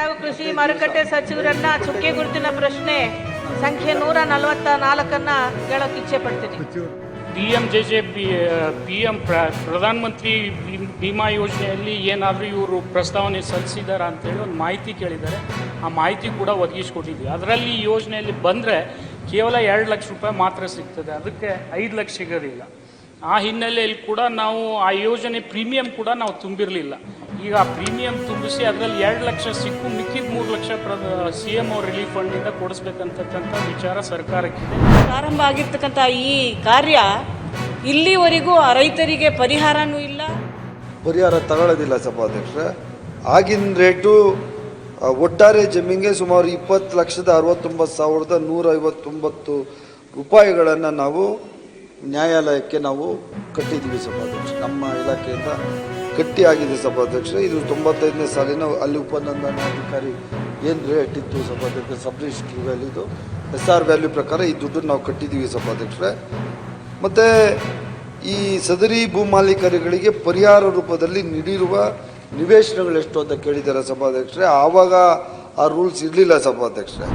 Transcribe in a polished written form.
ಹಾಗೂ ಕೃಷಿ ಮಾರುಕಟ್ಟೆ ಸಚಿವರನ್ನ ಚುಕ್ಕೆ ಗುರುತಿನ ಪ್ರಶ್ನೆ ಸಂಖ್ಯೆ 144 ಕೇಳೋಕೆ ಇಚ್ಛೆ ಪಡ್ತೀನಿ. PM ಪ್ರಧಾನ ಮಂತ್ರಿ ವಿಮಾ ಯೋಜನೆಯಲ್ಲಿ ಏನಾದರೂ ಇವರು ಪ್ರಸ್ತಾವನೆ ಸಲ್ಲಿಸಿದಾರಾ ಅಂತೇಳಿ ಒಂದು ಮಾಹಿತಿ ಕೇಳಿದ್ದಾರೆ. ಆ ಮಾಹಿತಿ ಕೂಡ ಒದಗಿಸ್ಕೊಟ್ಟಿದ್ವಿ. ಅದರಲ್ಲಿ ಈ ಯೋಜನೆಯಲ್ಲಿ ಬಂದರೆ ಕೇವಲ 2 ಲಕ್ಷ ರೂಪಾಯಿ ಮಾತ್ರ ಸಿಗ್ತದೆ, ಅದಕ್ಕೆ 5 ಲಕ್ಷ ಸಿಗೋದಿಲ್ಲ. ಆ ಹಿನ್ನೆಲೆಯಲ್ಲಿ ಕೂಡ ನಾವು ಆ ಯೋಜನೆ ಪ್ರೀಮಿಯಂ ಕೂಡ ನಾವು ತುಂಬಿರಲಿಲ್ಲ. ಈಗ ಆ ಪ್ರೀಮಿಯಂ ತುಂಬಿಸಿ ಅದರಲ್ಲಿ 2 ಲಕ್ಷ ಸಿಕ್ಕು ಮಿಕ್ಕಿದ 3 ಲಕ್ಷ CM ರಿಲೀಫ್ ಫಂಡಿಂದ ಕೊಡಿಸ್ಬೇಕಂತಕ್ಕಂಥ ವಿಚಾರ ಸರ್ಕಾರಕ್ಕಿದೆ. ಪ್ರಾರಂಭ ಆಗಿರ್ತಕ್ಕಂಥ ಈ ಕಾರ್ಯ ಇಲ್ಲಿವರೆಗೂ ರೈತರಿಗೆ ಪರಿಹಾರನೂ ಇಲ್ಲ, ಪರಿಹಾರ ತಗೊಳ್ಳೋದಿಲ್ಲ ಸಭಾಧ್ಯಕ್ಷರೇ. ಆಗಿನ ರೇಟು ಒಟ್ಟಾರೆ ಜಮೀನಿಗೆ ಸುಮಾರು 20,69,159 ರೂಪಾಯಿಗಳನ್ನು ನಾವು ನ್ಯಾಯಾಲಯಕ್ಕೆ ನಾವು ಕಟ್ಟಿದ್ದೀವಿ ಸಭಾಧ್ಯಕ್ಷ. ನಮ್ಮ ಇಲಾಖೆಯಿಂದ ಗಟ್ಟಿ ಆಗಿದೆ ಸಭಾಧ್ಯಕ್ಷರೇ. ಇದು 95ನೇ ಸಾಲಿನ ಅಲ್ಲಿ ಉಪನೋಂದಣಾಧಿಕಾರಿ ಏನು ರೇಟ್ ಇತ್ತು ಸಭಾಧ್ಯಕ್ಷ, ಸಬ್ ರಿಜಿಸ್ಟ್ರಿ ವ್ಯಾಲ್ಯೂದು SR ವ್ಯಾಲ್ಯೂ ಪ್ರಕಾರ ಈ ದುಡ್ಡನ್ನು ನಾವು ಕಟ್ಟಿದ್ದೀವಿ ಸಭಾಧ್ಯಕ್ಷರೇ. ಮತ್ತು ಈ ಸದರಿ ಭೂಮಾಲೀಕರುಗಳಿಗೆ ಪರಿಹಾರ ರೂಪದಲ್ಲಿ ನೀಡಿರುವ ನಿವೇಶನಗಳು ಎಷ್ಟು ಅಂತ ಕೇಳಿದ್ದಾರೆ ಸಭಾಧ್ಯಕ್ಷರೇ. ಆವಾಗ ಆ ರೂಲ್ಸ್ ಇರಲಿಲ್ಲ ಸಭಾಧ್ಯಕ್ಷರೇ.